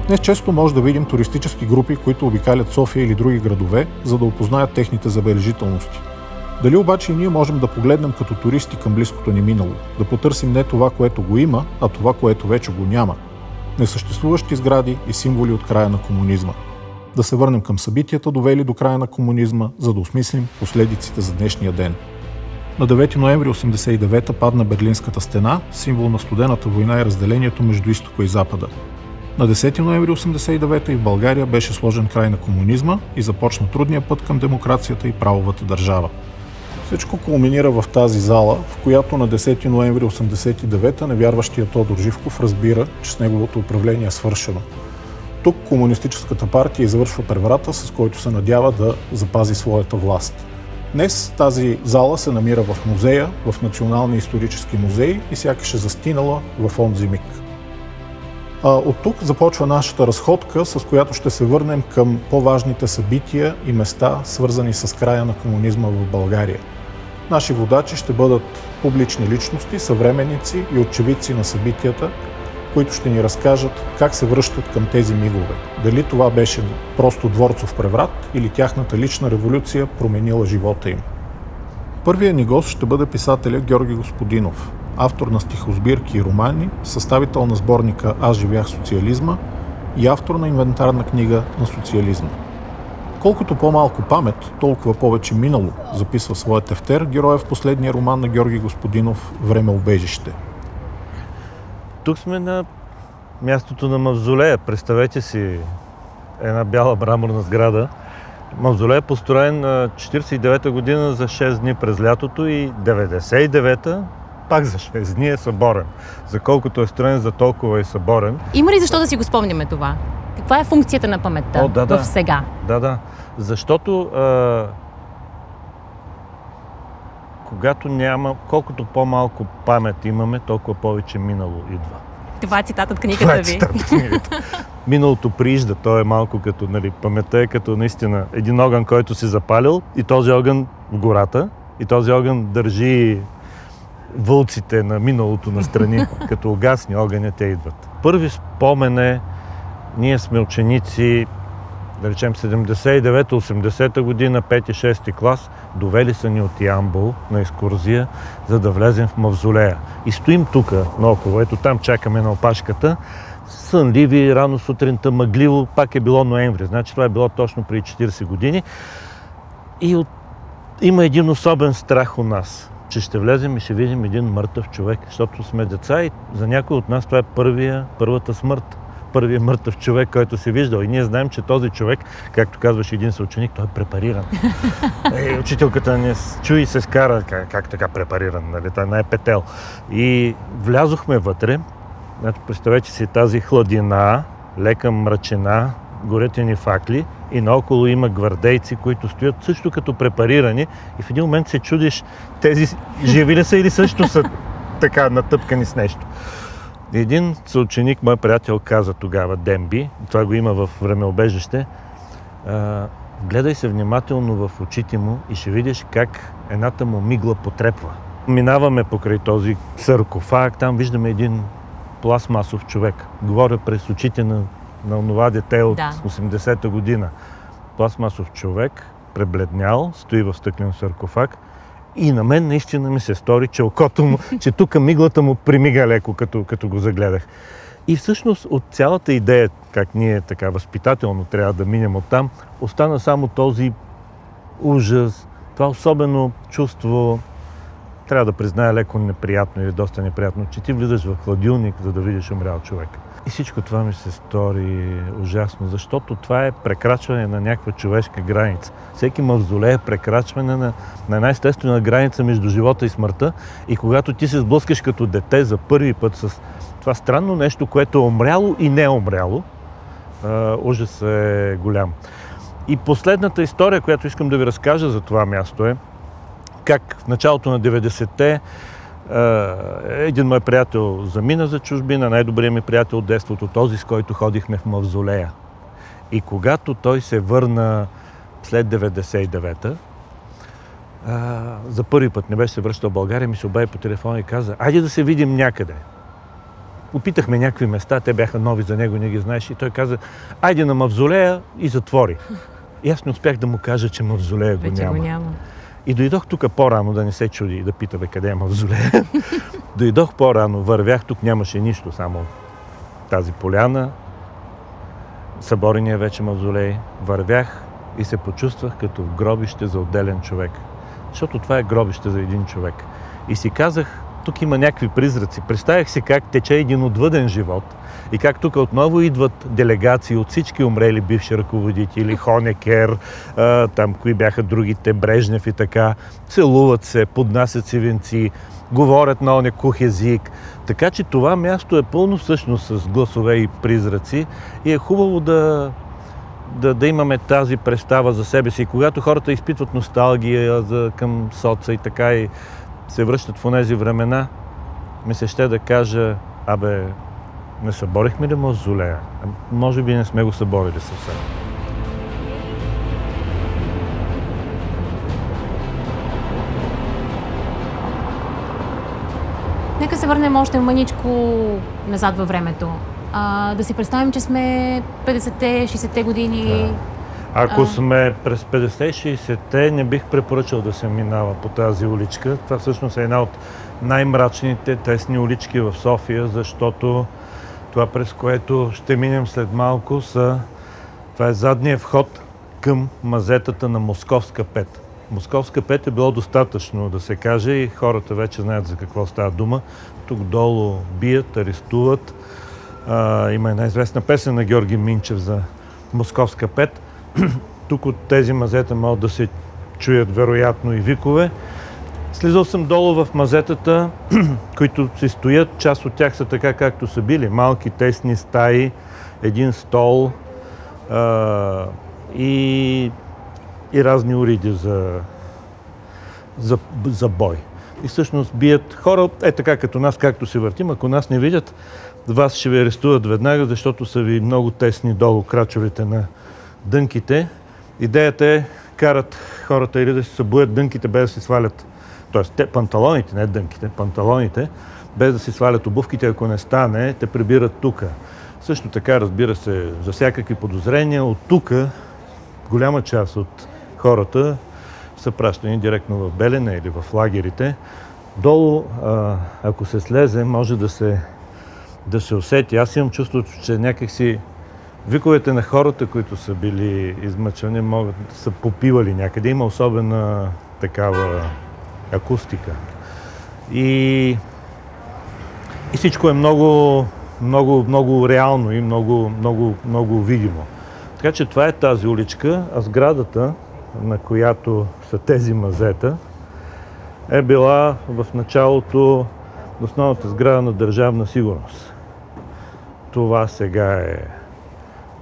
Днес често може да видим туристически групи, които обикалят София или други градове, за да опознаят техните забележителности. Дали обаче и ние можем да погледнем като туристи към близкото ни минало, да потърсим не това, което го има, а това, което вече го няма? Несъществуващи сгради и символи от края на комунизма. Да се върнем към събитията, довели до края на комунизма, за да осмислим последиците за днешния ден. На 9 ноември 1989 падна Берлинската стена, символ на студената война и разделението между изтока и запада. На 10 ноември 1989 и в България беше сложен край на комунизма и започна трудния път към демокрацията и правовата държава. Всичко кулминира в тази зала, в която на 10 ноември 1989 невярващият Тодор Живков разбира, че с неговото управление е свършено. Тук Комунистическата партия извършва преврата, с който се надява да запази своята власт. Днес тази зала се намира в музея, в Националния исторически музей и сякаш е застинала в онзи миг. От тук започва нашата разходка, с която ще се върнем към по-важните събития и места, свързани с края на комунизма в България. Наши водачи ще бъдат публични личности, съвременници и очевидци на събитията, които ще ни разкажат как се връщат към тези мигове. Дали това беше просто дворцов преврат или тяхната лична революция променила живота им. Първият ни гост ще бъде писателят Георги Господинов, автор на стихосбирки и романи, съставител на сборника "Аз живях социализма" и автор на инвентарна книга на социализма. Колкото по-малко памет, толкова повече минало, записва своя тефтер героя в последния роман на Георги Господинов "Времеубежище". Тук сме на мястото на мавзолея. Представете си една бяла мраморна сграда. Мавзолей е построен на 49-та година за 6 дни през лятото и 99-та пак за 6 дни е съборен. За колкото е строен, за толкова е съборен. Има ли защо да си го спомняме това? Каква е функцията на паметта в сега? Да. Защото когато няма, колкото по-малко памет имаме, толкова повече минало идва. Това е цитат от книгата ви. Миналото приижда, то е малко като, паметта е като наистина един огън, който си запалил и този огън в гората и този огън държи вълците на миналото настрани. Като угасни огъня, те идват. Първи спомен е, ние сме ученици, да речем 79-80 година, 5-6 клас, довели са ни от Ямбол на екскурзия, за да влезем в мавзолея. И стоим тук наоколо, ето там чакаме на опашката, сънливи, рано сутринта, мъгливо, пак е било ноември, значи това е било точно преди 40 години. И има един особен страх у нас, че ще влезем и ще видим един мъртъв човек, защото сме деца и за някой от нас това е първата смърт. Първият мъртъв човек, който си виждал. И ние знаем, че този човек, както казваше един съученик, той е препариран. Учителката не чуи и се скара, как така препариран, нали? Той не е петел. И влязохме вътре. Значи, представете си тази хладина, лека мрачина, горят ни факли и наоколо има гвардейци, които стоят също като препарирани. И в един момент се чудиш, тези живи ли са или също са така натъпкани с нещо. Един съученик, мой приятел, каза тогава, Демби, това го има в Времеубежище, гледай се внимателно в очите му и ще видиш как едната му мигла потрепва. Минаваме покрай този саркофаг, там виждаме един пластмасов човек. Говоря през очите на това дете от 80-та година. Пластмасов човек, пребледнял, стои в стъклен саркофаг. И на мен наистина ми се стори, че окото му, че тук миглата му примига леко, като го загледах. И всъщност от цялата идея, как ние така възпитателно трябва да минем оттам, остана само този ужас, това особено чувство, трябва да призная леко неприятно или доста неприятно, че ти влизаш в хладилник, за да видиш умрял човек. И всичко това ми се стори ужасно, защото това е прекрачване на някаква човешка граница. Всеки мавзолей е прекрачване на една естествена граница между живота и смъртта. И когато ти се сблъскаш като дете за първи път с това странно нещо, което е умряло и не е умряло, ужас е голям. И последната история, която искам да ви разкажа за това място е как в началото на 90-те един мой приятел замина за чужбина, най-добрият ми приятел от детството, този, с който ходихме в мавзолея. И когато той се върна след 99-та, за първи път не беше се връщал в България, ми се обади по телефона и каза, айде да се видим някъде. опитахме някакви места, те бяха нови за него, не ги знаеш. И той каза, айде на мавзолея и затвори. И аз не успях да му кажа, че мавзолея го няма. И дойдох тук по-рано, да не се чуди и да пита къде е мавзолея. Дойдох по-рано, вървях, тук нямаше нищо, само тази поляна. Съборения вече мавзолей. Вървях и се почувствах като в гробище за отделен човек. Защото това е гробище за един човек. И си казах, тук има някакви призраци. Представях си как тече един отвъден живот и как тук отново идват делегации от всички умрели бивши ръководители, Хонекер, там кои бяха другите, Брежнев и така. Целуват се, поднасят си венци, говорят на оня кух език. Така че това място е пълно всъщност с гласове и призраци и е хубаво да имаме тази представа за себе си. Когато хората изпитват носталгия към соца и така и се връщат в онези времена, ми се ще да кажа, не съборихме ли мавзолея? Може би не сме го съборили съвсем. Нека се върнем още мъничко назад във времето. Да си представим, че сме 50-те, 60-те години. Да. Ако сме през 50-60-те, не бих препоръчал да се минава по тази уличка. Това всъщност е една от най-мрачните тесни улички в София, защото това, през което ще минем след малко, това е задният вход към мазетата на Московска 5. Московска 5 е било достатъчно да се каже и хората вече знаят за какво става дума. Тук долу бият, арестуват. Има една известна песен на Георги Минчев за Московска 5. Тук от тези мазета могат да се чуят вероятно и викове. Слизал съм долу в мазетата, които си стоят. Част от тях са така, както са били. Малки, тесни стаи, един стол и разни уриди за бой. И всъщност бият хора, така като нас, както се въртим. Ако нас не видят, вас ще ви арестуват веднага, защото са ви много тесни долу крачовете на дънките. Идеята е, карат хората или да се събуят дънките, без да си свалят, т.е. панталоните, не дънките, панталоните, без да си свалят обувките, ако не стане, те прибират тука. Също така, разбира се, за всякакви подозрения, от тука голяма част от хората са пращани директно в Белене или в лагерите. Долу, ако се слезе, може да се усети. Аз имам чувството, че някакси виковете на хората, които са били измъчвани, могат да са попивали някъде. Има особена такава акустика. И всичко е много, много, много реално и много, много, много видимо. Така че това е тази уличка, а сградата, на която са тези мазета, е била в началото основната сграда на Държавна сигурност. Това сега е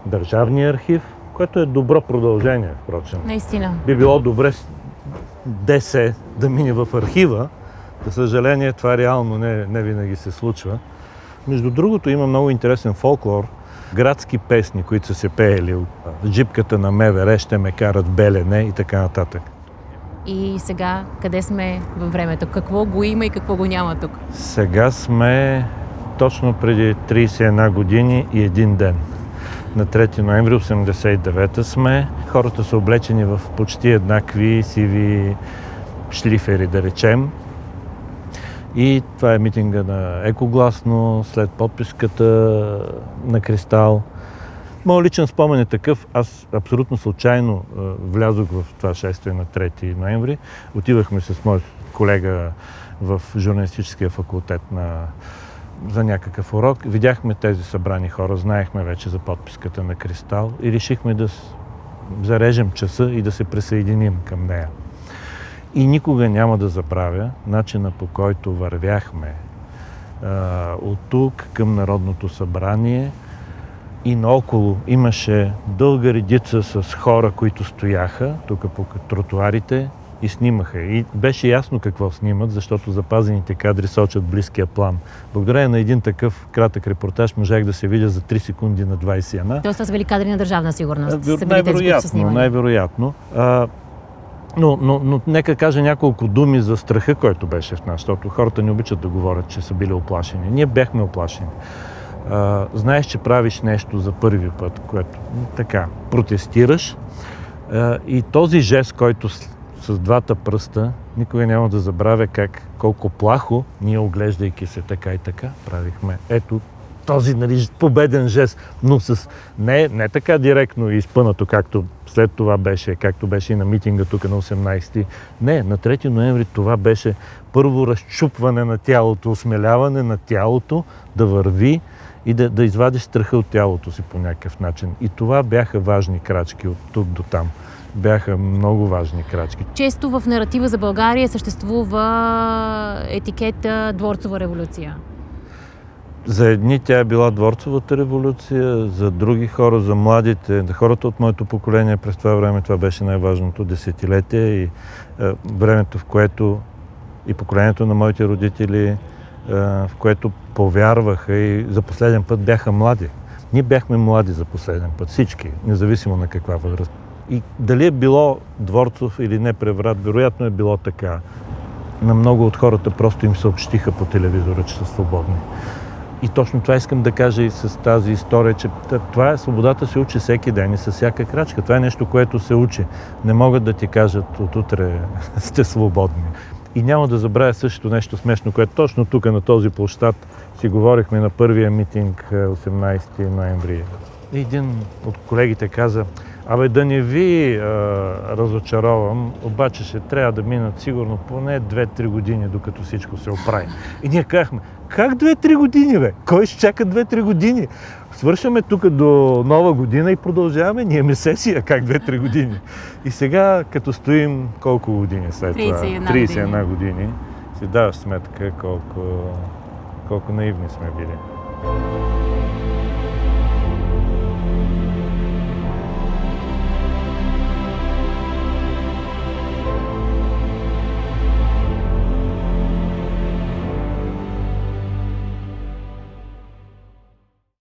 Държавния архив, което е добро продължение, впрочем. Наистина. Би било добре ДС да мине в архива. За съжаление, това реално не винаги се случва. Между другото, има много интересен фолклор, градски песни, които са се пеели от джипката на МВР, ще ме карат Белене и така нататък. И сега къде сме във времето? Какво го има и какво го няма тук? Сега сме точно преди 31 години и един ден. На 3 ноември 1989 сме. Хората са облечени в почти еднакви сиви шлифери, да речем. И това е митинга на Екогласно, след подписката на Кристал. Моят личен спомен е такъв. Аз абсолютно случайно влязох в това шествие на 3 ноември. Отивахме с мой колега в журналистическия факултет за някакъв урок. Видяхме тези събрани хора, знаехме вече за подписката на Кристал и решихме да зарежем часа и да се присъединим към нея. И никога няма да забравя начина, по който вървяхме от тук към Народното събрание и наоколо имаше дълга редица с хора, които стояха тук по тротуарите и снимаха. И беше ясно какво снимат, защото запазените кадри сочат близкия план. Благодарение на един такъв кратък репортаж можах да се видя за 3 секунди на 21. Тоест, това са били кадри на Държавна сигурност? Най-вероятно. Но нека кажа няколко думи за страха, който беше в нас, защото хората не обичат да говорят, че са били оплашени. Ние бяхме оплашени. Знаеш, че правиш нещо за първи път, което така протестираш, и този жест, който с двата пръста, никога няма да забравя колко плахо ние, оглеждайки се така и така, правихме ето този, нали, победен жест, но с не така директно и изпънато, както след това беше, както беше и на митинга тук на 18-ти. Не, на 3 ноември това беше първо разчупване на тялото, осмеляване на тялото да върви и да извадиш страха от тялото си по някакъв начин. И това бяха важни крачки от тук до там. Бяха много важни крачки. Често в наратива за България съществува етикета Дворцова революция. За едни тя е била Дворцовата революция, за други хора, за младите, хората от моето поколение през това време, това беше най-важното десетилетие и времето, в което и поколението на моите родители, в което повярваха и за последен път бяха млади. Ние бяхме млади за последен път, всички, независимо на каква възраст. И дали е било Дворцов или не преврат, вероятно е било така. На много от хората просто им съобщиха по телевизора, че са свободни. И точно това искам да кажа и с тази история, че свободата се учи всеки ден и с всяка крачка. Това е нещо, което се учи. Не могат да ти кажат от утре сте свободни. И няма да забравя същото нещо смешно, което точно тук на този площад си говорихме на първия митинг 18 ноември. Един от колегите каза: абе, да не ви разочаровам, обаче ще трябва да минат сигурно поне 2-3 години, докато всичко се оправи. И ние казахме: как 2-3 години, бе? Кой ще чака 2-3 години? Свършваме тук до Нова година и продължаваме. Ние имаме сесия, как 2-3 години. И сега, като стоим колко години след това? 31 години. Си даваш сметка колко наивни сме били.